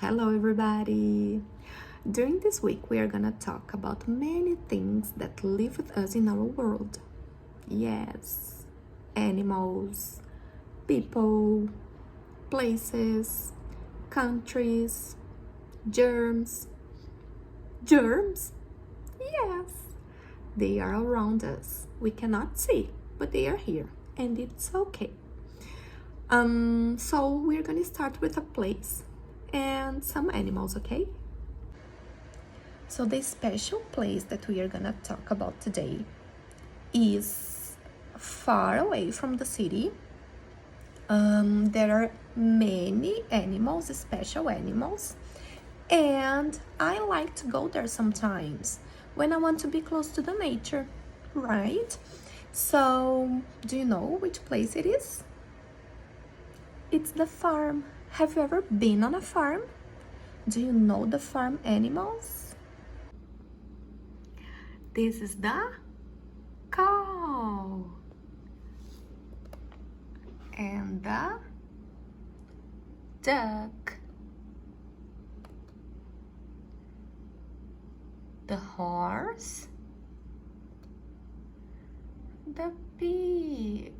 Hello everybody! During this week we are gonna talk about many things that live with us in our world. Yes, animals, people, places, countries, germs. Germs? Yes, they are around us. We cannot see, but they are here and it's okay. So we're gonna start with a place and some animals, okay? So the special place that we are gonna talk about today is far away from the city. There are many animals, special animals, and I like to go there sometimes when I want to be close to the nature, right? So, do you know which place it is? It's the farm. Have you ever been on a farm? Do you know the farm animals? This is the cow and the duck, the horse, the pig,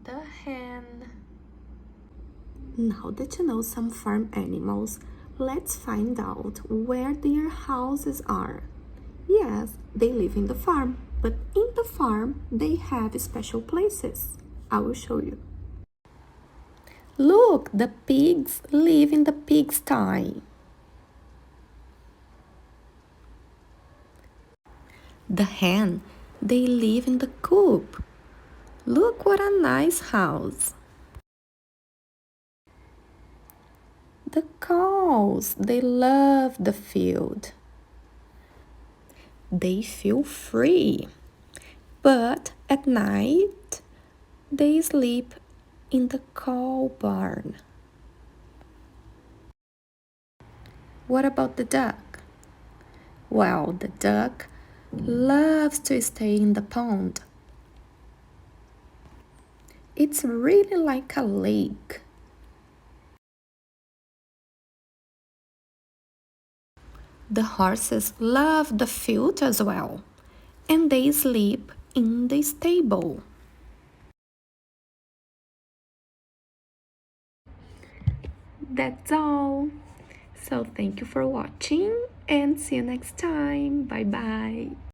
the hen. Now that you know some farm animals, let's find out where their houses are. Yes, they live in the farm, but in the farm they have special places. I will show you. Look, the pigs live in the pigsty. The hen, they live in the coop. Look what a nice house. The cows, they love the field. They feel free, but at night they sleep in the cow barn. What about the duck? Well, the duck loves to stay in the pond. It's really like a lake. The horses love the field as well, and they sleep in the stable. That's all. So thank you for watching and see you next time. Bye bye.